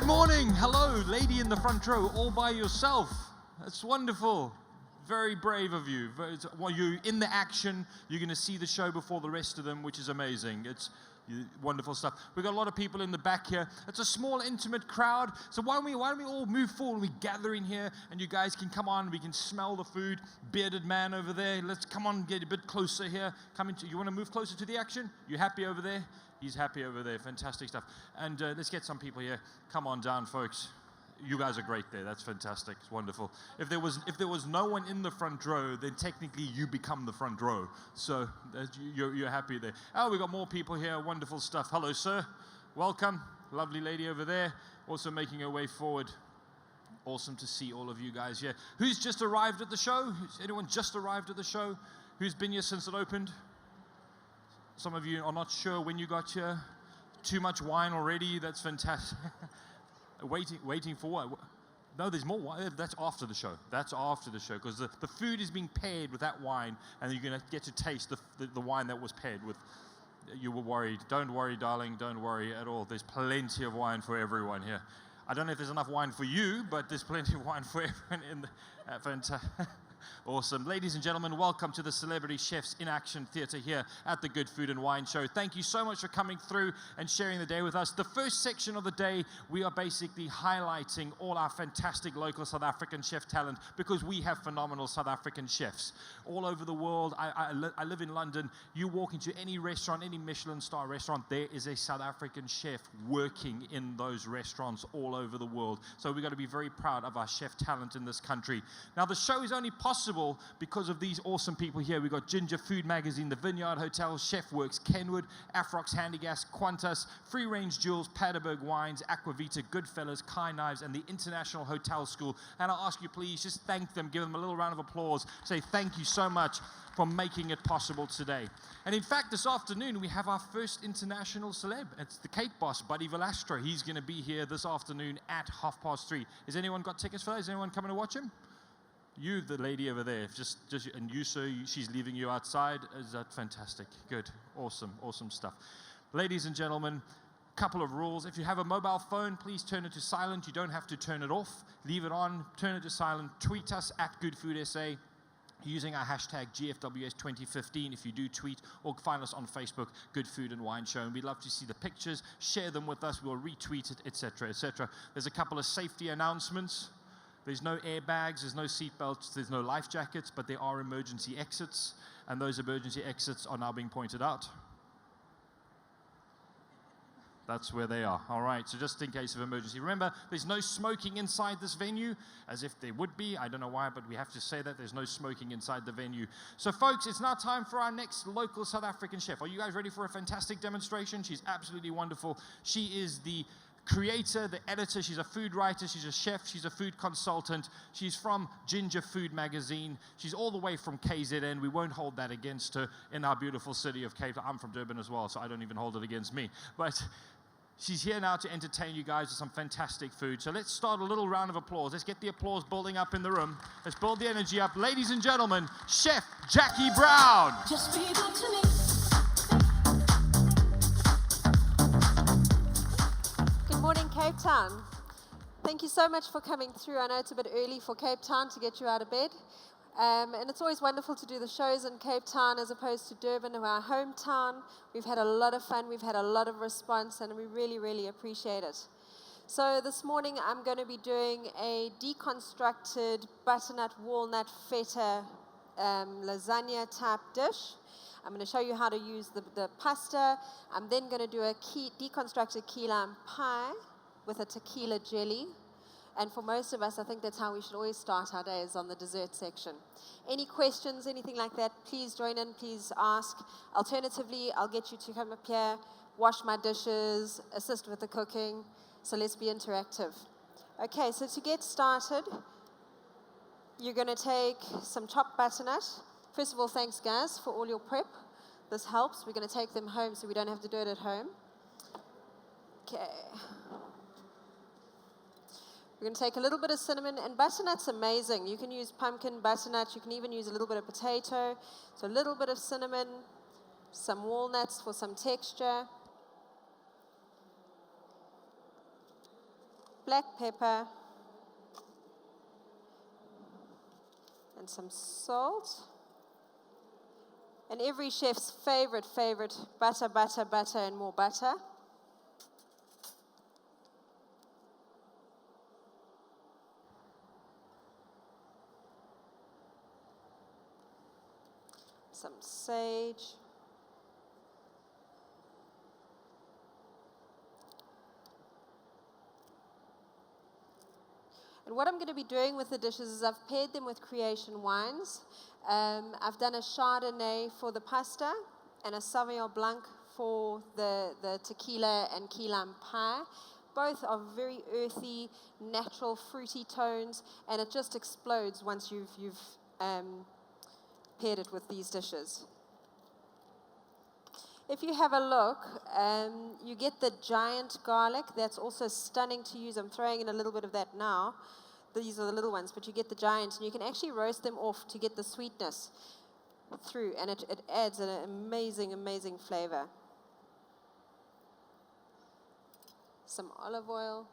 Good morning. Hello, lady in the front row, all by yourself. That's wonderful. Very brave of you. While you're in the action, you're going to see the show before the rest of them, which is amazing. It's wonderful stuff. We've got a lot of people in the back here. It's a small, intimate crowd. So why don't we all move forward? We gather in here, and you guys can come on. We can smell the food. Bearded man over there. Let's come on, get a bit closer here. You want to move closer to the action? You happy over there? He's happy over there. Fantastic stuff. And let's get some people here. Come on down, folks. You guys are great there. That's fantastic. It's wonderful. If there was no one in the front row, then technically you become the front row. So you're happy there. Oh, we've got more people here. Wonderful stuff. Hello, sir. Welcome. Lovely lady over there. Also making her way forward. Awesome to see all of you guys here. Who's just arrived at the show? Anyone just arrived at the show? Who's been here since it opened? Some of you are not sure when you got here. Too much wine already. That's fantastic. Waiting for what? No, there's more wine. That's after the show. That's after the show, because the food is being paired with that wine, and you're going to get to taste the wine that was paired with. You were worried. Don't worry, darling. Don't worry at all. There's plenty of wine for everyone here. I don't know if there's enough wine for you, but there's plenty of wine for everyone in the fantastic. Awesome. Ladies and gentlemen, welcome to the Celebrity Chefs in Action Theatre here at the Good Food and Wine Show. Thank you so much for coming through and sharing the day with us. The first section of the day, we are basically highlighting all our fantastic local South African chef talent, because we have phenomenal South African chefs all over the world. I live in London. You walk into any restaurant, any Michelin star restaurant, there is a South African chef working in those restaurants all over the world. So we've got to be very proud of our chef talent in this country. Now, the show is only possible because of these awesome people here. We've got Ginja Food Magazine, the Vineyard Hotel, Chef Works, Kenwood, Afrox Handygas, Qantas, Free Range Jewels, Paderberg Wines, Aquavita, Goodfellas, Kai Knives, and the International Hotel School. And I'll ask you, please, just thank them. Give them a little round of applause. Say thank you so much for making it possible today. And in fact, this afternoon, we have our first international celeb. It's the cake boss, Buddy Velastro. He's going to be here this afternoon at 3:30. Has anyone got tickets for that? Is anyone coming to watch him? You, the lady over there, and you, sir, she's leaving you outside. Is that fantastic? Good. Awesome stuff. Ladies and gentlemen, couple of rules. If you have a mobile phone, please turn it to silent. You don't have to turn it off. Leave it on. Turn it to silent. Tweet us at GoodFoodSA using our hashtag GFWS2015 if you do tweet, or find us on Facebook, Good Food and Wine Show. And we'd love to see the pictures. Share them with us. We'll retweet it, etc., etc. There's a couple of safety announcements. There's no airbags, there's no seat belts, there's no life jackets, but there are emergency exits, and those emergency exits are now being pointed out. That's where they are. All right, so just in case of emergency. Remember, there's no smoking inside this venue, as if there would be. I don't know why, but we have to say that there's no smoking inside the venue. So, folks, it's now time for our next local South African chef. Are you guys ready for a fantastic demonstration? She's absolutely wonderful. She is the creator, the editor. She's a food writer, she's a chef, she's a food consultant. She's from Ginja Food Magazine. She's all the way from KZN. We won't hold that against her in our beautiful city of Cape Town. I'm from Durban as well, so I don't even hold it against me. But she's here now to entertain you guys with some fantastic food. So let's start a little round of applause. Let's get the applause building up in the room. Let's build the energy up. Ladies and gentlemen, Chef Jacqui Brown. Just be good to me. Good morning, Cape Town. Thank you so much for coming through. I know it's a bit early for Cape Town to get you out of bed. And it's always wonderful to do the shows in Cape Town as opposed to Durban, our hometown. We've had a lot of fun, we've had a lot of response, and we really, really appreciate it. So this morning I'm going to be doing a deconstructed butternut walnut feta lasagna type dish. I'm going to show you how to use the pasta. I'm then going to do a deconstructed key lime pie with a tequila jelly. And for most of us, I think that's how we should always start our days, on the dessert section. Any questions, anything like that, please join in, please ask. Alternatively, I'll get you to come up here, wash my dishes, assist with the cooking. So let's be interactive. Okay, so to get started, you're going to take some chopped butternut. First of all, thanks, guys, for all your prep. This helps. We're going to take them home so we don't have to do it at home. Okay. We're going to take a little bit of cinnamon, and butternut's amazing. You can use pumpkin butternut. You can even use a little bit of potato. So a little bit of cinnamon, some walnuts for some texture. black pepper, and some salt. And every chef's favorite, butter, butter, butter, and more butter. Some sage. And what I'm going to be doing with the dishes is I've paired them with creation wines. I've done a Chardonnay for the pasta and a Sauvignon Blanc for the tequila and key lime pie. Both are very earthy, natural, fruity tones, and it just explodes once you've paired it with these dishes. If you have a look, you get the giant garlic. That's also stunning to use. I'm throwing in a little bit of that now. These are the little ones, but you get the giant, and you can actually roast them off to get the sweetness through, and it adds an amazing, amazing flavor. Some olive oil.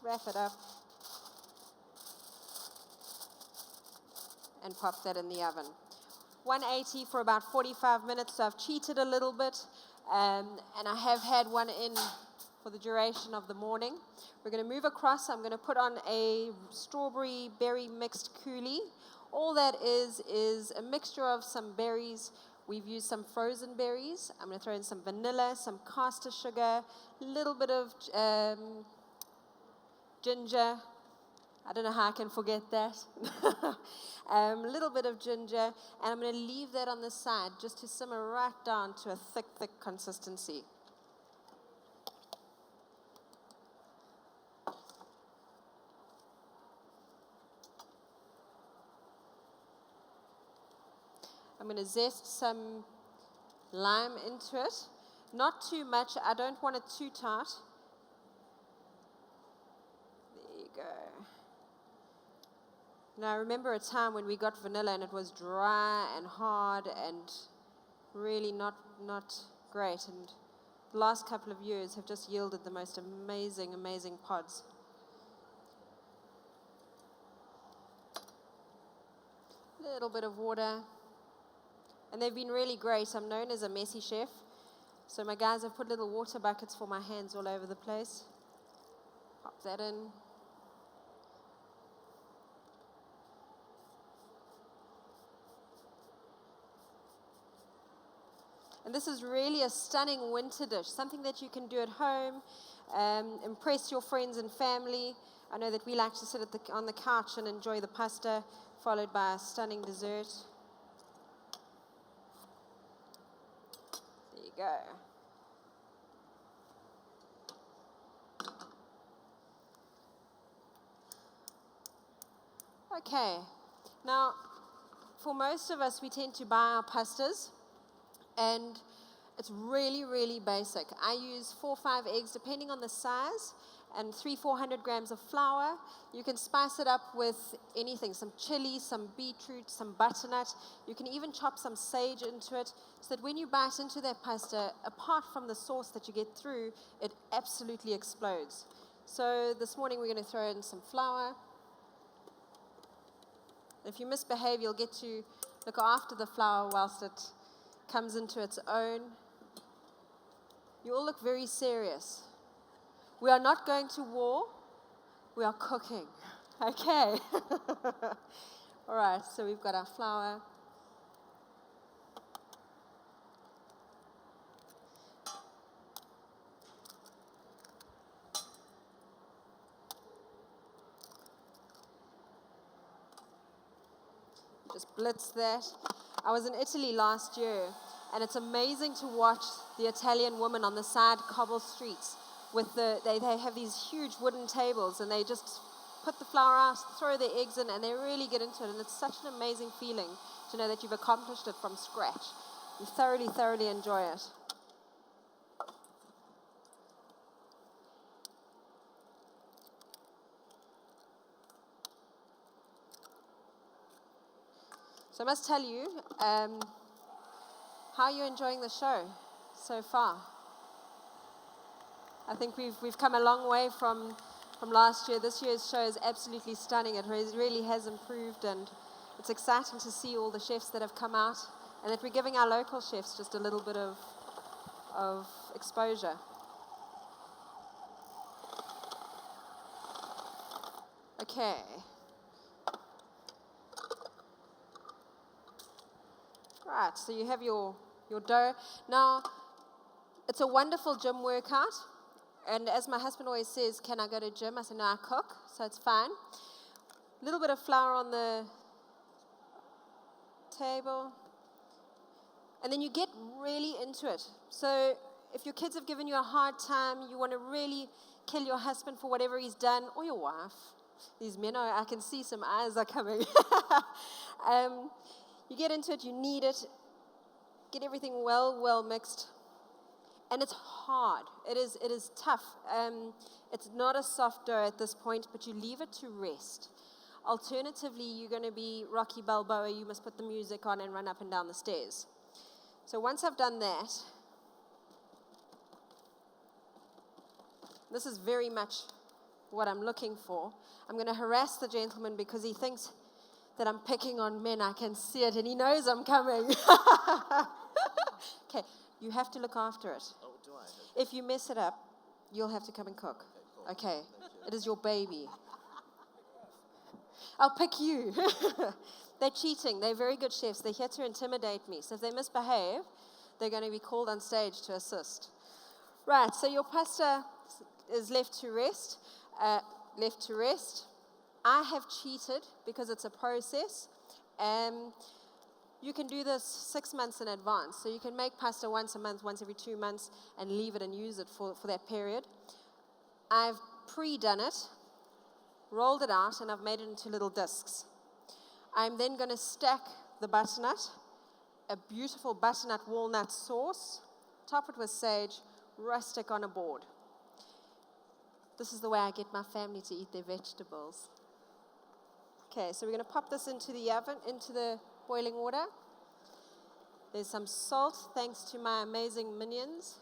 Wrap it up. And pop that in the oven. 180 for about 45 minutes, so I've cheated a little bit, and I have had one in for the duration of the morning. We're going to move across. I'm going to put on a strawberry berry mixed coulis. All that is a mixture of some berries. We've used some frozen berries. I'm going to throw in some vanilla, some caster sugar, a little bit of ginger. I don't know how I can forget that. A little bit of ginger, and I'm going to leave that on the side just to simmer right down to a thick, thick consistency. I'm going to zest some lime into it. Not too much. I don't want it too tart. There you go. Now, I remember a time when we got vanilla and it was dry and hard and really not great. And the last couple of years have just yielded the most amazing, amazing pods. A little bit of water. And they've been really great. I'm known as a messy chef. So my guys have put little water buckets for my hands all over the place. Pop that in. And this is really a stunning winter dish, something that you can do at home, impress your friends and family. I know that we like to sit on the couch and enjoy the pasta, followed by a stunning dessert. There you go. Okay, now for most of us, we tend to buy our pastas. And it's really, really basic. I use 4 or 5 eggs, depending on the size, and 300-400 grams of flour. You can spice it up with anything, some chili, some beetroot, some butternut. You can even chop some sage into it, so that when you bite into that pasta, apart from the sauce that you get through, it absolutely explodes. So this morning we're going to throw in some flour. If you misbehave, you'll get to look after the flour whilst it comes into its own. You all look very serious. We are not going to war, we are cooking. Okay. All right, so we've got our flour. Just blitz that. I was in Italy last year, and it's amazing to watch the Italian women on the side cobble streets with they have these huge wooden tables, and they just put the flour out, throw their eggs in, and they really get into it. And it's such an amazing feeling to know that you've accomplished it from scratch. You thoroughly, thoroughly enjoy it. So I must tell you, how are you enjoying the show so far? I think we've come a long way from last year. This year's show is absolutely stunning. It really has improved, and it's exciting to see all the chefs that have come out, and that we're giving our local chefs just a little bit of exposure. Okay. Right, so you have your dough. Now, it's a wonderful gym workout. And as my husband always says, can I go to gym? I say, no, I cook, so it's fine. A little bit of flour on the table. And then you get really into it. So if your kids have given you a hard time, you want to really kill your husband for whatever he's done, or your wife. These men, I can see some eyes are coming. You get into it, you knead it, get everything well mixed. And it's hard. It is tough. It's not a soft dough at this point, but you leave it to rest. Alternatively, you're going to be Rocky Balboa. You must put the music on and run up and down the stairs. So once I've done that, this is very much what I'm looking for. I'm going to harass the gentleman because he thinks that I'm picking on men. I can see it, and he knows I'm coming. Okay, you have to look after it. Oh, do I? If you mess it up, you'll have to come and cook. Okay, it is your baby. I'll pick you. They're cheating. They're very good chefs. They're here to intimidate me. So if they misbehave, they're going to be called on stage to assist. Right, so your pasta is left to rest. I have cheated because it's a process. You can do this 6 months in advance. So you can make pasta once a month, once every 2 months, and leave it and use it for that period. I've pre-done it, rolled it out, and I've made it into little discs. I'm then going to stack the butternut, a beautiful butternut walnut sauce, top it with sage, rustic on a board. This is the way I get my family to eat their vegetables. Okay, so we're going to pop this into the oven, into the boiling water. There's some salt, thanks to my amazing minions.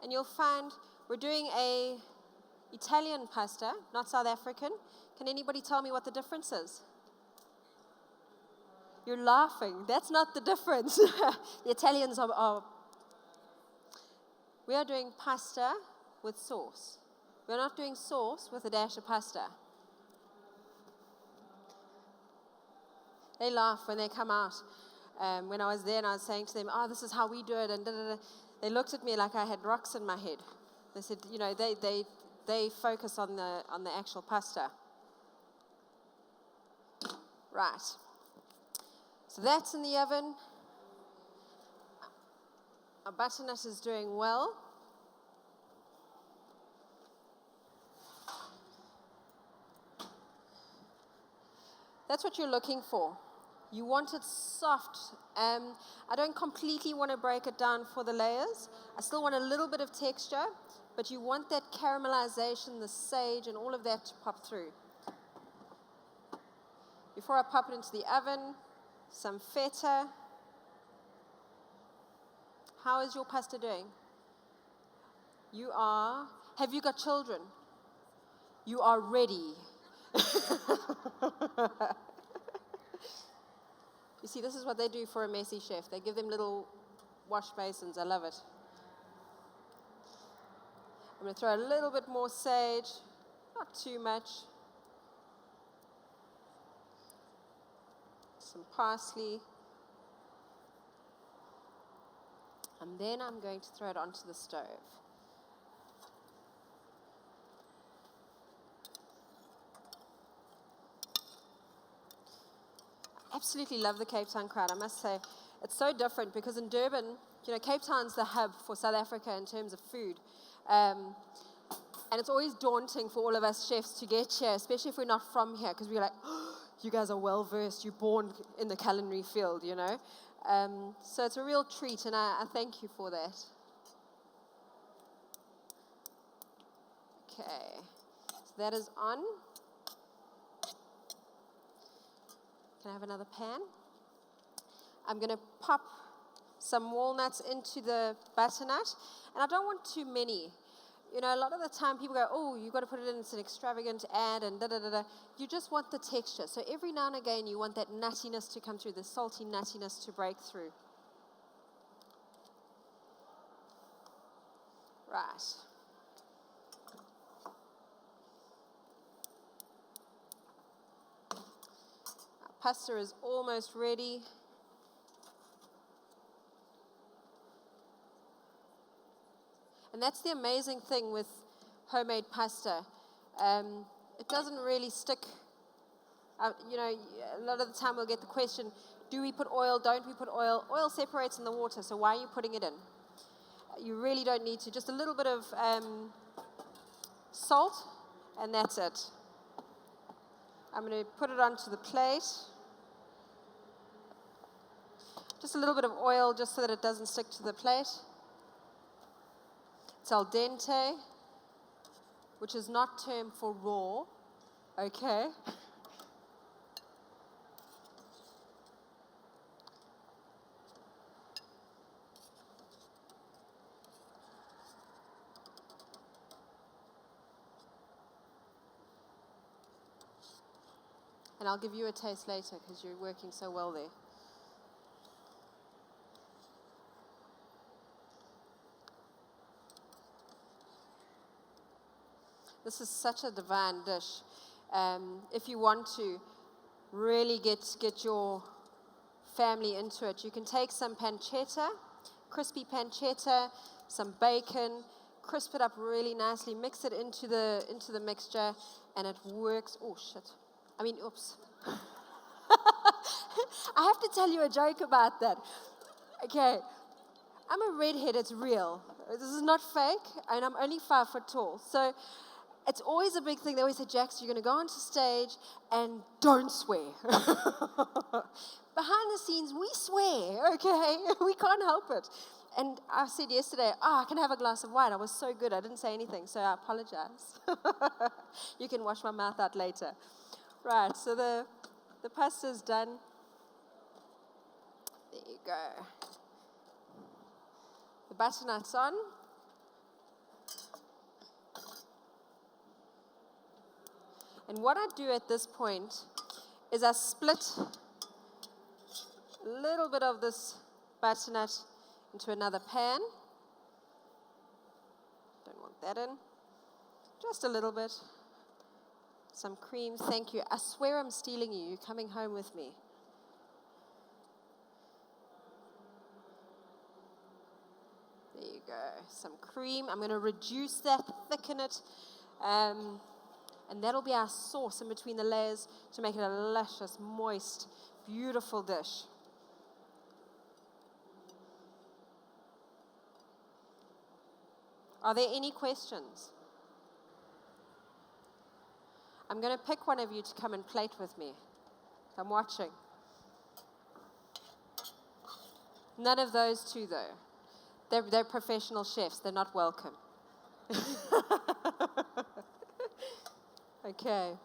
And you'll find we're doing a Italian pasta, not South African. Can anybody tell me what the difference is? You're laughing. That's not the difference. The Italians are. We are doing pasta with sauce. We're not doing sauce with a dash of pasta. They laugh when they come out. When I was there and I was saying to them, this is how we do it, and da-da-da. They looked at me like I had rocks in my head. They said, they focus on the actual pasta. Right. So that's in the oven. Our butternut is doing well. That's what you're looking for. You want it soft. I don't completely want to break it down for the layers. I still want a little bit of texture, but you want that caramelization, the sage, and all of that to pop through. Before I pop it into the oven, some feta. How is your pasta doing? Have you got children? You are ready. You see, this is what they do for a messy chef. They give them little wash basins. I love it. I'm going to throw a little bit more sage, not too much. Some parsley. And then I'm going to throw it onto the stove. Absolutely love the Cape Town crowd, I must say. It's so different because in Durban, Cape Town's the hub for South Africa in terms of food. And it's always daunting for all of us chefs to get here, especially if we're not from here, because we're like, you guys are well-versed, you're born in the culinary field, So it's a real treat, and I thank you for that. Okay, so that is on. Can I have another pan? I'm going to pop some walnuts into the butternut, and I don't want too many. You know, a lot of the time people go, oh, you've got to put it in, it's an extravagant ad, and da-da-da-da. You just want the texture. So every now and again, you want that nuttiness to come through, the salty nuttiness to break through. Right. Our pasta is almost ready. And that's the amazing thing with homemade pasta. It doesn't really stick. You know, a lot of the time we'll get the question, do we put oil, don't we put oil? Oil separates in the water, so why are you putting it in? You really don't need to. Just a little bit of salt, and that's it. I'm going to put it onto the plate. Just a little bit of oil just so that it doesn't stick to the plate. It's al dente, which is not term for raw, okay? And I'll give you a taste later because you're working so well there. This is such a divine dish. If you want to really get your family into it, you can take some pancetta, crispy pancetta, some bacon, crisp it up really nicely, mix it into the mixture, and it works. Oh shit! I mean, oops. I have to tell you a joke about that. Okay, I'm a redhead. It's real. This is not fake, and I'm only 5 foot tall. So. It's always a big thing. They always say, Jax, you're going to go onto stage and don't swear. Behind the scenes, we swear, okay? We can't help it. And I said yesterday, I can have a glass of wine. I was so good. I didn't say anything, so I apologize. You can wash my mouth out later. Right, so the pasta's done. There you go. The butternut's on. And what I do at this point is I split a little bit of this butternut into another pan. Don't want that in. Just a little bit. Some cream, thank you. I swear I'm stealing you. You're coming home with me. There you go. Some cream. I'm going to reduce that, thicken it. And that'll be our sauce in between the layers to make it a luscious, moist, beautiful dish. Are there any questions? I'm going to pick one of you to come and plate with me. I'm watching. None of those two, though. They're professional chefs. They're not welcome. Okay.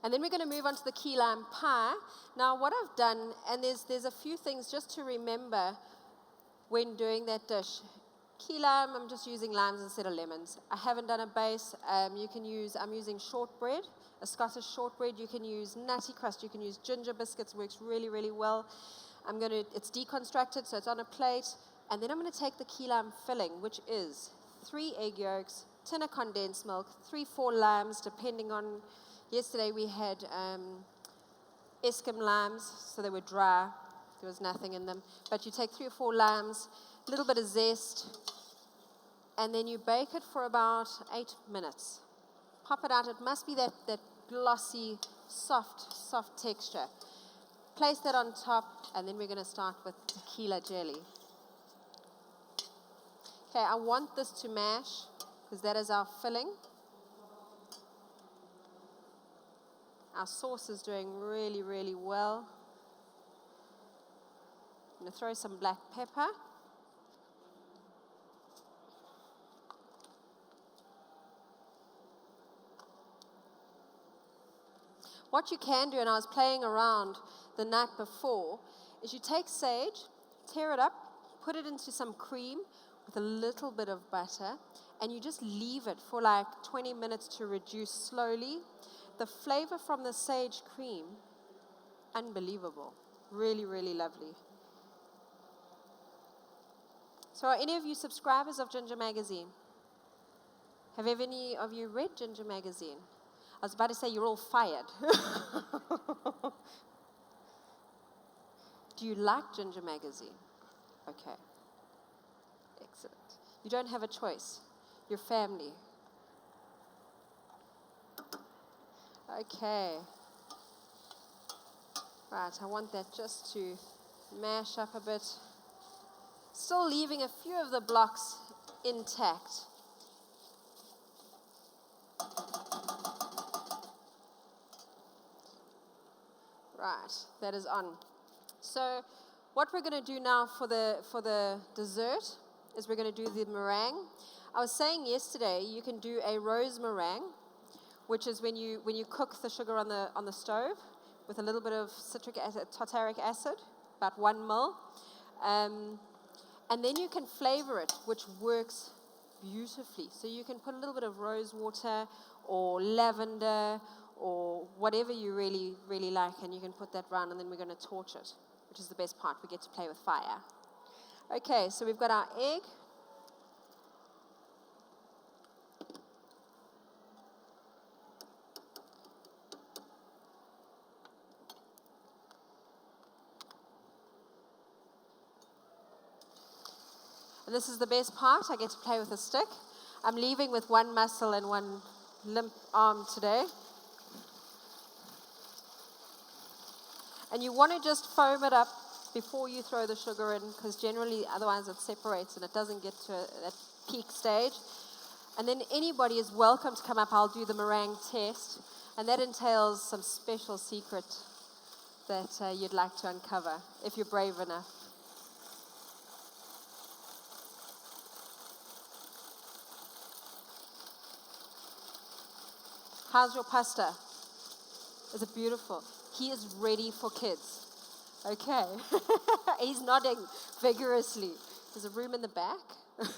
And then we're going to move on to the key lime pie. Now, what I've done, and there's a few things just to remember when doing that dish. Key lime, I'm just using limes instead of lemons. I haven't done a base. I'm using shortbread, a Scottish shortbread. You can use nutty crust. You can use ginger biscuits. Works really, really well. It's deconstructed, so it's on a plate. And then I'm going to take the key lime filling, which is 3 egg yolks, tin of condensed milk, 3-4 limes, depending on. Yesterday we had Eskim limes, so they were dry. There was nothing in them. But you take 3 or 4 limes, a little bit of zest, and then you bake it for about 8 minutes. Pop it out. It must be that glossy, soft texture. Place that on top, and then we're going to start with tequila jelly. Okay, I want this to mash, because that is our filling. Our sauce is doing really, really well. I'm going to throw some black pepper. What you can do, and I was playing around the night before, is you take sage, tear it up, put it into some cream with a little bit of butter, and you just leave it for like 20 minutes to reduce slowly. The flavor from the sage cream, unbelievable. Really, really lovely. So are any of you subscribers of Ginja Magazine? Have any of you read Ginja Magazine? I was about to say you're all fired. Do you like Ginja Magazine? Okay. Excellent. You don't have a choice. Your family. Okay. Right, I want that just to mash up a bit. Still leaving a few of the blocks intact. Right, that is on. So what we're going to do now for the dessert is we're going to do the meringue. I was saying yesterday you can do a rose meringue, which is when you cook the sugar on the stove with a little bit of citric acid, tartaric acid, about 1 ml. And then you can flavor it, which works beautifully. So you can put a little bit of rose water or lavender or whatever you really, really like, and you can put that round, and then we're going to torch it, which is the best part. We get to play with fire. Okay, so we've got our egg. And this is the best part. I get to play with a stick. I'm leaving with one muscle and one limp arm today. And you want to just foam it up before you throw the sugar in, because generally otherwise it separates and it doesn't get to that peak stage. And then anybody is welcome to come up. I'll do the meringue test, and that entails some special secret that you'd like to uncover if you're brave enough. How's your pasta? Is it beautiful? He is ready for kids. Okay. He's nodding vigorously. There's a room in the back. Okay,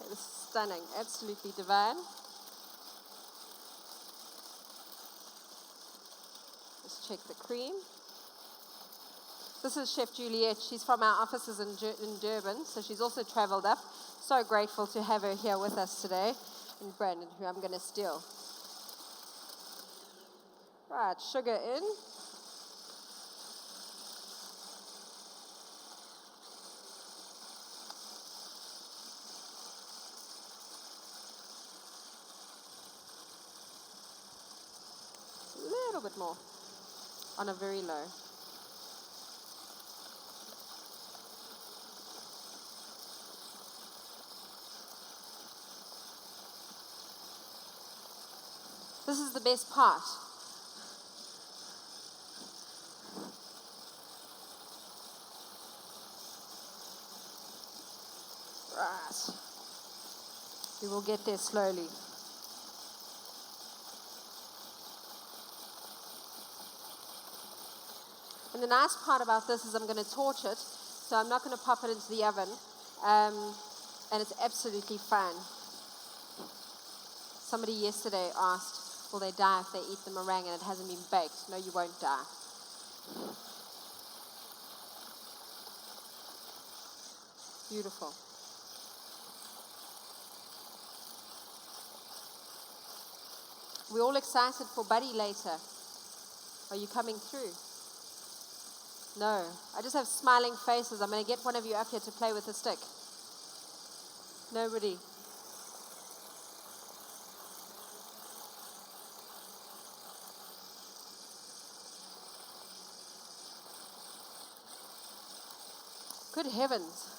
this is stunning. Absolutely divine. Let's check the cream. This is Chef Juliet. She's from our offices in Durban, so she's also traveled up. So grateful to have her here with us today. And Brandon, who I'm going to steal. Right, sugar in. A little bit more on a very low. This is the best part. Right. We will get there slowly. And the nice part about this is I'm going to torch it, so I'm not going to pop it into the oven, and it's absolutely fine. Somebody yesterday asked, will they die if they eat the meringue and it hasn't been baked? No, you won't die. Beautiful. We're all excited for Buddy later. Are you coming through? No. I just have smiling faces. I'm going to get one of you up here to play with a stick. Nobody. Good heavens.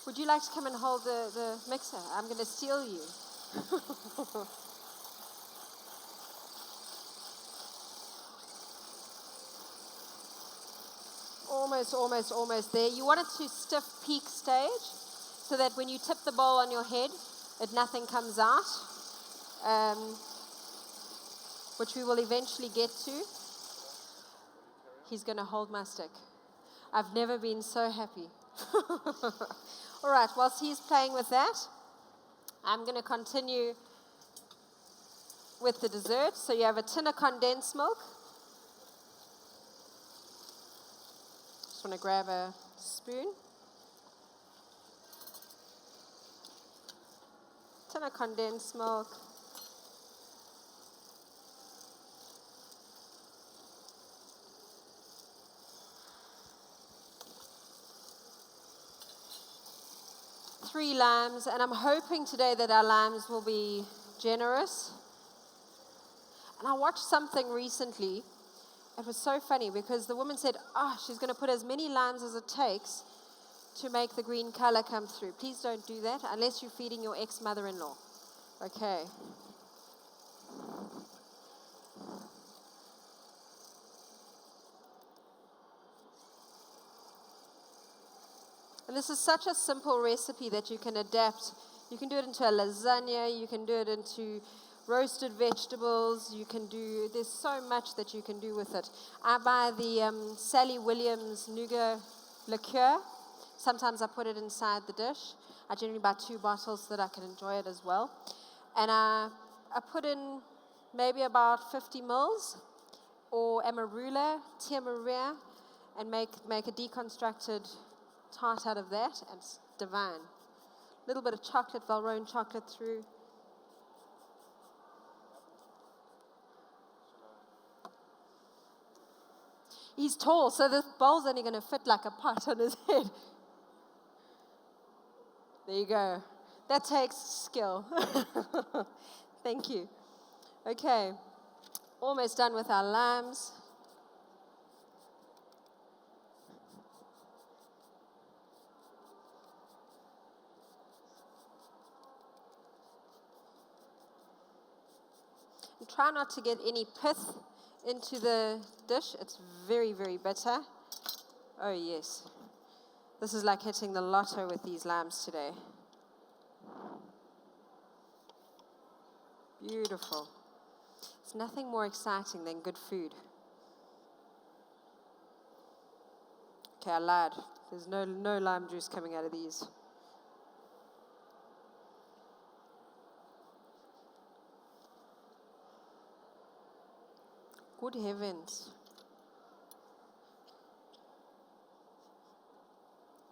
Would you like to come and hold the mixer? I'm going to steal you. almost there. You want it to stiff peak stage so that when you tip the bowl on your head, nothing comes out, which we will eventually get to. He's going to hold my stick. I've never been so happy. All right, whilst he's playing with that, I'm going to continue with the dessert. So you have a tin of condensed milk. Just want to grab a spoon. Tin of condensed milk. Three lambs, and I'm hoping today that our lambs will be generous. And I watched something recently. It was so funny because the woman said, she's going to put as many lambs as it takes to make the green color come through. Please don't do that unless you're feeding your ex-mother-in-law. Okay. And this is such a simple recipe that you can adapt. You can do it into a lasagna, you can do it into roasted vegetables, there's so much that you can do with it. I buy the Sally Williams nougat liqueur. Sometimes I put it inside the dish. I generally buy 2 bottles so that I can enjoy it as well. And I put in maybe about 50 mils or amarula, tia maria, and make a deconstructed tart out of that, and it's divine. A little bit of chocolate, Valrhone chocolate through. He's tall, so this bowl's only going to fit like a pot on his head. There you go. That takes skill. Thank you. Okay, almost done with our lambs. And try not to get any pith into the dish. It's very, very bitter. Oh, yes. This is like hitting the lotto with these lambs today. Beautiful. There's nothing more exciting than good food. Okay, I lied. There's no lime juice coming out of these. Good heavens.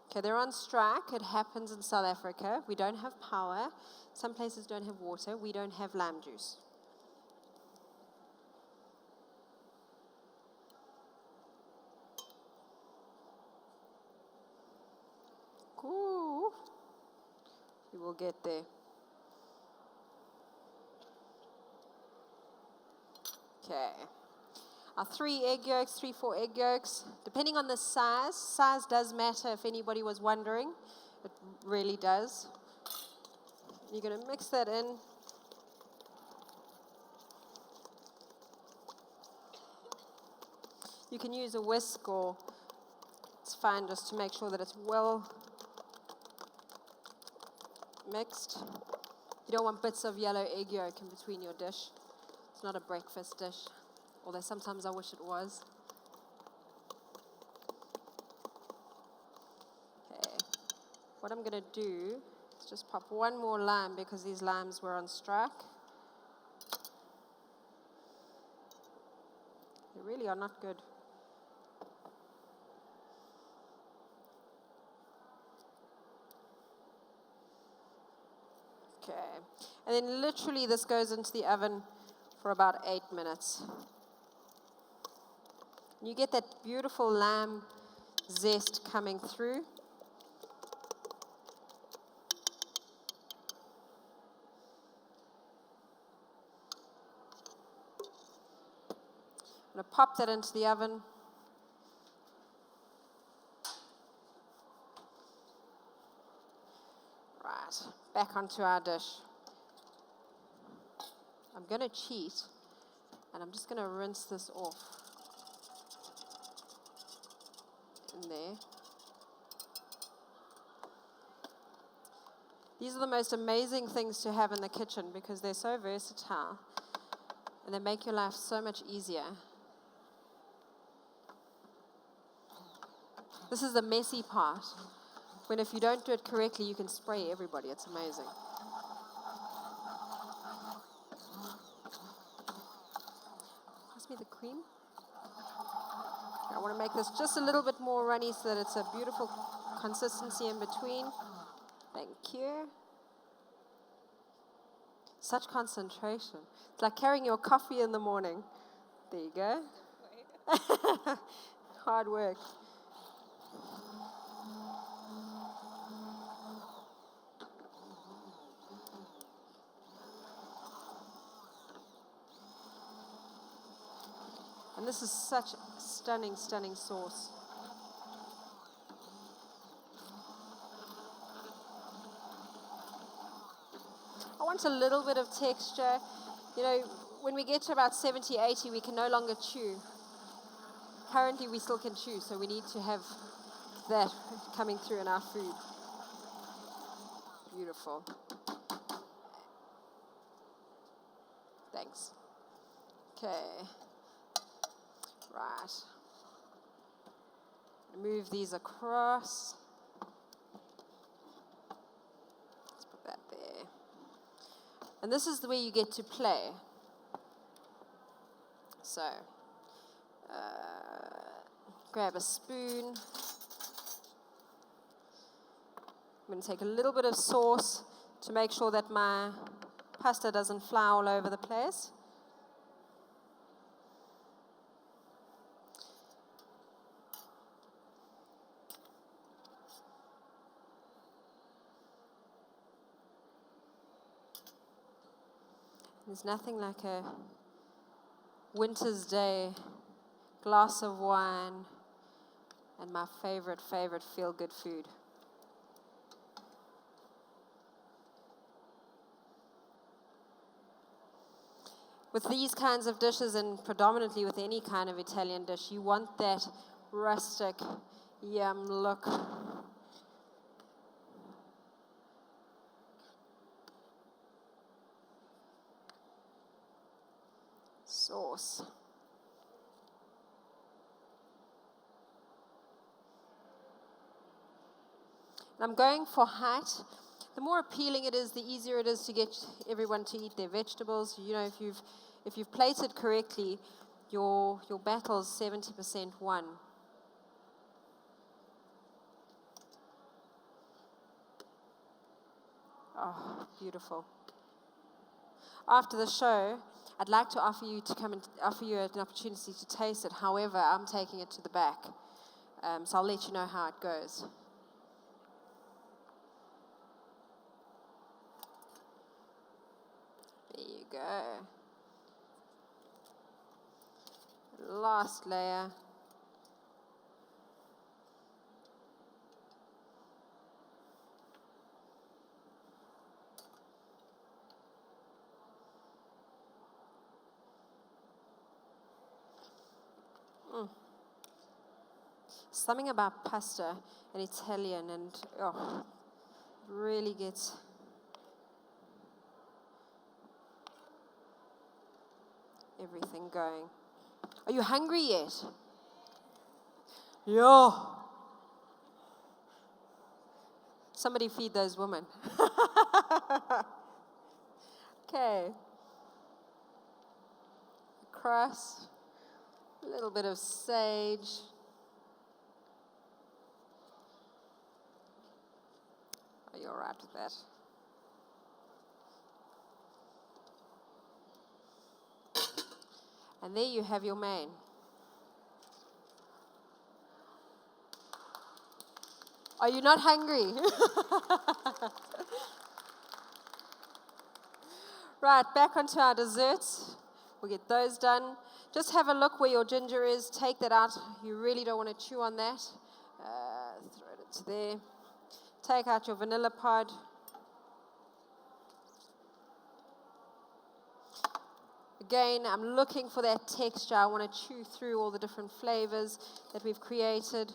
Okay, they're on strike. It happens in South Africa. We don't have power. Some places don't have water. We don't have lime juice. Cool. We will get there. Okay. Our 3 egg yolks, 4 egg yolks, depending on the size. Size does matter if anybody was wondering. It really does. You're going to mix that in. You can use a whisk, or it's fine just to make sure that it's well mixed. You don't want bits of yellow egg yolk in between your dish. It's not a breakfast dish, although sometimes I wish it was. Okay, what I'm going to do is just pop one more lime because these limes were on strike. They really are not good. Okay, and then literally this goes into the oven for about 8 minutes. You get that beautiful lamb zest coming through. I'm going to pop that into the oven. Right, back onto our dish. I'm going to cheat, and I'm just going to rinse this off in there. These are the most amazing things to have in the kitchen because they're so versatile and they make your life so much easier. This is the messy part, when if you don't do it correctly, you can spray everybody. It's amazing. Pass me the cream. I want to make this just a little bit more runny so that it's a beautiful consistency in between. Thank you. Such concentration. It's like carrying your coffee in the morning. There you go. Hard work. And this is such a stunning, stunning sauce. I want a little bit of texture. You know, when we get to about 70, 80, we can no longer chew. Currently, we still can chew, so we need to have that coming through in our food. Beautiful. Thanks. Okay. Right. Move these across. Let's put that there. And this is the way you get to play. So, grab a spoon. I'm going to take a little bit of sauce to make sure that my pasta doesn't fly all over the place. There's nothing like a winter's day, glass of wine, and my favorite feel-good food. With these kinds of dishes, and predominantly with any kind of Italian dish, you want that rustic, yum look. Sauce. And I'm going for height. The more appealing it is, the easier it is to get everyone to eat their vegetables. You know, if you've plated correctly, your battle's 70% won. Oh, beautiful. After the show, I'd like to offer you an opportunity to taste it. However, I'm taking it to the back, so I'll let you know how it goes. There you go. Last layer. Something about pasta and Italian, and really gets everything going. Are you hungry yet? Yeah. Somebody feed those women. Okay. Crust, a little bit of sage. Are you all right with that? And there you have your main. Are you not hungry? Right, back onto our desserts. We'll get those done. Just have a look where your ginger is. Take that out. You really don't want to chew on that. Throw it into there. Take out your vanilla pod. Again, I'm looking for that texture. I want to chew through all the different flavors that we've created.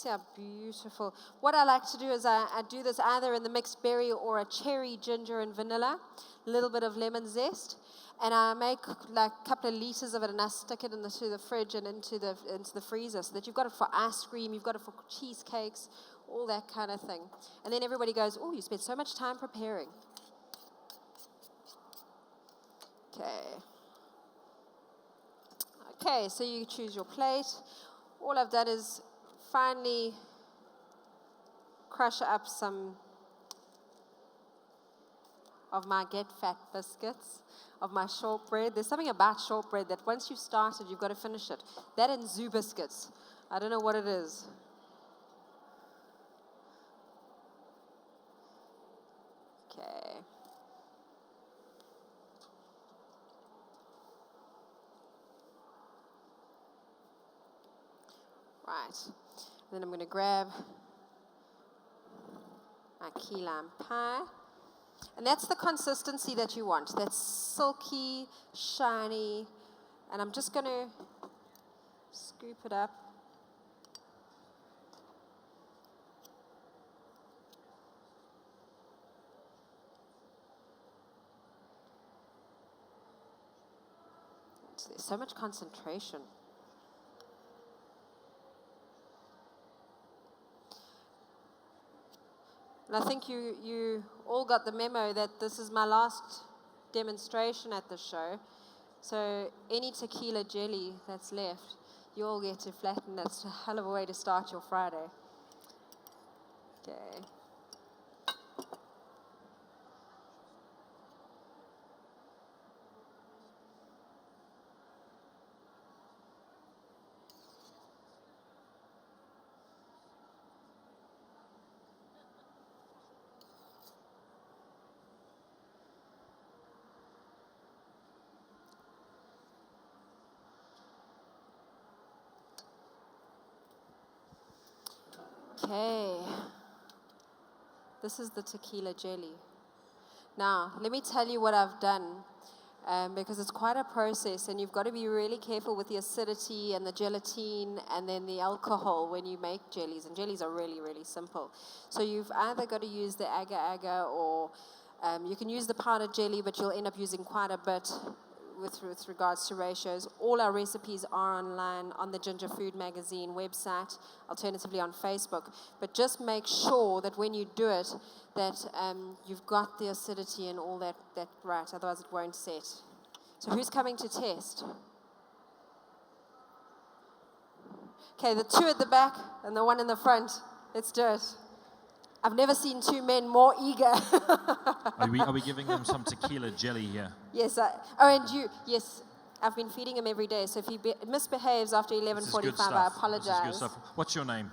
See how beautiful. What I like to do is I do this either in the mixed berry or a cherry, ginger, and vanilla. A little bit of lemon zest. And I make like a couple of liters of it, and I stick it into the fridge and into the freezer, so that you've got it for ice cream, you've got it for cheesecakes, all that kind of thing. And then everybody goes, oh, you spent so much time preparing. Okay, so you choose your plate. All I've done is finally crush up some of my Get Fat biscuits, of my shortbread. There's something about shortbread that once you've started, you've got to finish it. That and zoo biscuits. I don't know what it is. Okay. Right. Then I'm going to grab my key lime pie. And that's the consistency that you want. That's silky, shiny. And I'm just going to scoop it up. There's so much concentration. And I think you all got the memo that this is my last demonstration at the show. So any tequila jelly that's left, you all get to flatten. That's a hell of a way to start your Friday. Okay. Okay, this is the tequila jelly. Now, let me tell you what I've done, because it's quite a process, and you've got to be really careful with the acidity and the gelatine and then the alcohol when you make jellies, and jellies are really, really simple. So you've either got to use the agar-agar, or you can use the powdered jelly, but you'll end up using quite a bit with regards to ratios. All our recipes are online on the Ginja Food Magazine website, alternatively on Facebook. But just make sure that when you do it, that you've got the acidity and all that right, otherwise it won't set. So who's coming to test? Okay, the two at the back and the one in the front. Let's do it. I've never seen two men more eager. Are we giving them some tequila jelly here? Yes. And you, yes. I've been feeding him every day, so if he misbehaves after 11:45, I apologize. This is good stuff. What's your name?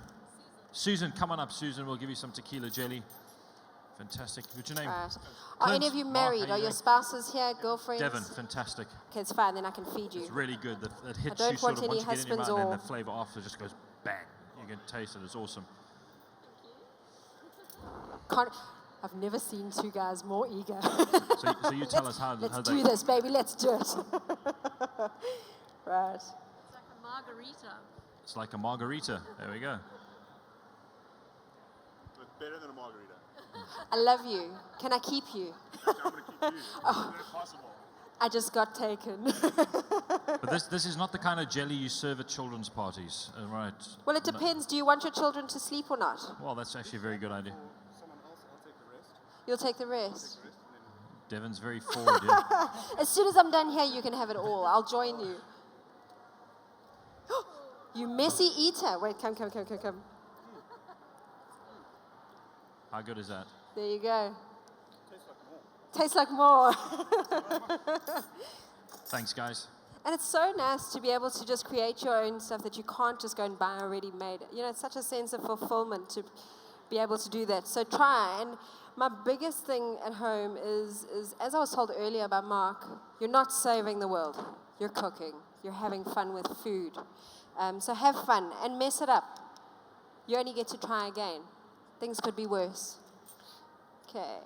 Susan, come on up, Susan. We'll give you some tequila jelly. Fantastic. What's your name? Right. Are any of you married? Are your spouses here, girlfriends? Devon, fantastic. Okay, it's fine, then I can feed you. It's really good. That hits I don't you sort want of any once you get it in your husbands mouth, and or- then the flavor after just goes bang. You can taste it. It's awesome. I've never seen two guys more eager. So you tell us how Let's they... do this, baby. Let's do it. Right. It's like a margarita. It's like a margarita. There we go. It's better than a margarita. I love you. Can I keep you? I'm going to keep you. Is that possible? I just got taken. But this is not the kind of jelly you serve at children's parties, right? Well, it depends. Do you want your children to sleep or not? Well, that's actually a very good idea. Someone else, I'll take the rest. You'll take the rest. Devon's very forward, yeah. As soon as I'm done here, you can have it all. I'll join you. You messy eater. Wait, come. How good is that? There you go. Tastes like more. Tastes like more. Thanks, guys. And it's so nice to be able to just create your own stuff that you can't just go and buy already made. You know, it's such a sense of fulfillment to be able to do that. So try. And my biggest thing at home is as I was told earlier by Mark, you're not saving the world. You're cooking. You're having fun with food. So have fun and mess it up. You only get to try again. Things could be worse. Okay.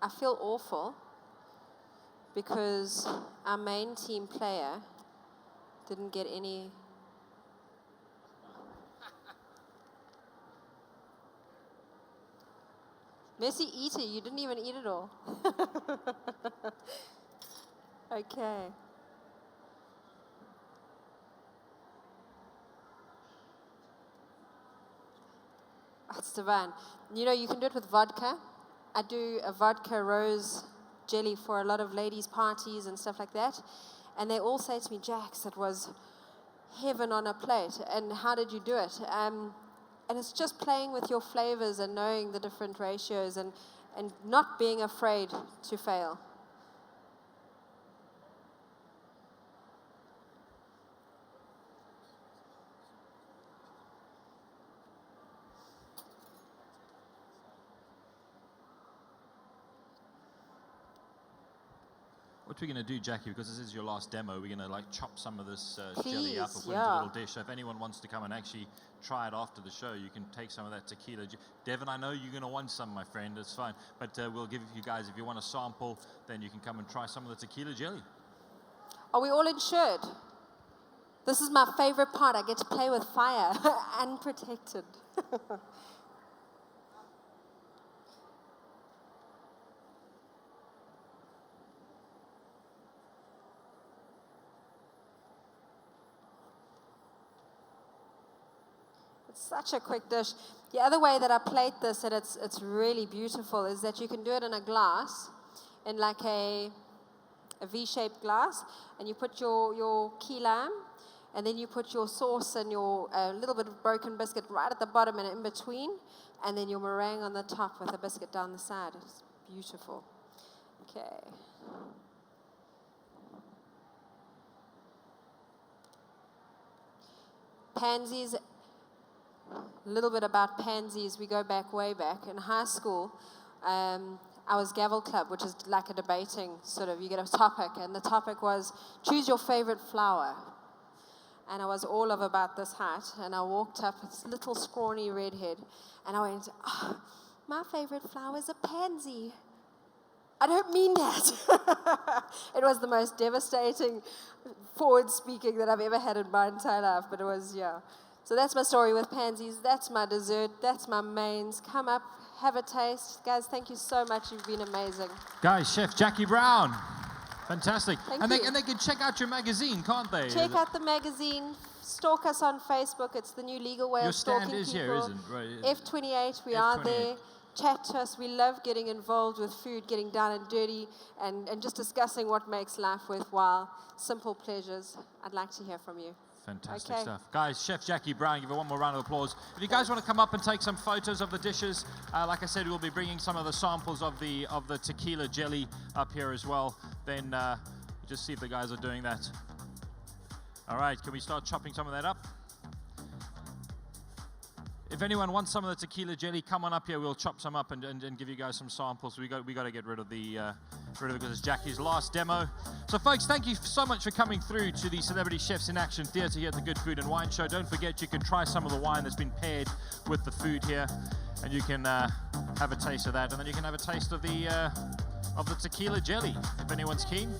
I feel awful because our main team player didn't get any Messy eater, you didn't even eat it all. Okay. That's divine. You know, you can do it with vodka. I do a vodka rose jelly for a lot of ladies' parties and stuff like that. And they all say to me, Jax, it was heaven on a plate. And how did you do it? And it's just playing with your flavors and knowing the different ratios and not being afraid to fail. What we're going to do, Jacqui, because this is your last demo, we're going to like chop some of this jelly Please, up and put it into yeah. a little dish. So if anyone wants to come and actually try it after the show, you can take some of that tequila. Devin, I know you're going to want some, my friend. It's fine. But we'll give you guys, if you want a sample, then you can come and try some of the tequila jelly. Are we all insured? This is my favorite part. I get to play with fire, unprotected. It's such a quick dish. The other way that I plate this, and it's really beautiful, is that you can do it in a glass, in like a V-shaped glass, and you put your key lime, and then you put your sauce and your little bit of broken biscuit right at the bottom and in between, and then your meringue on the top with a biscuit down the side. It's beautiful. Okay. Pansies. A little bit about pansies. We go back way back. In high school, I was Gavel Club, which is like a debating sort of, you get a topic, and the topic was choose your favorite flower. And I was all of about this height, and I walked up, this little scrawny redhead, and I went, oh, my favorite flower is a pansy. I don't mean that. It was the most devastating forward speaking that I've ever had in my entire life, but it was, yeah. So that's my story with pansies. That's my dessert. That's my mains. Come up, have a taste. Guys, thank you so much. You've been amazing. Guys, Chef Jacqui Brown. Fantastic. Thank and you. They can check out your magazine, can't they? Check out the magazine. Stalk us on Facebook. It's the new legal way Your of stalking stand is people. here, isn't it? Right. F28, we are F28. there. Chat to us. We love getting involved with food, getting down and dirty, and just discussing what makes life worthwhile. Simple pleasures. I'd like to hear from you. Fantastic Okay. stuff. Guys, Chef Jacqui Brown, give her one more round of applause. If you guys want to come up and take some photos of the dishes, like I said, we'll be bringing some of the samples of the tequila jelly up here as well. Then just see if the guys are doing that. All right, can we start chopping some of that up? If anyone wants some of the tequila jelly, come on up here. We'll chop some up and give you guys some samples. We got to get rid of it because it's Jackie's last demo. So, folks, thank you so much for coming through to the Celebrity Chefs in Action Theatre here at the Good Food and Wine Show. Don't forget, you can try some of the wine that's been paired with the food here, and you can have a taste of that, and then you can have a taste of the tequila jelly if anyone's keen.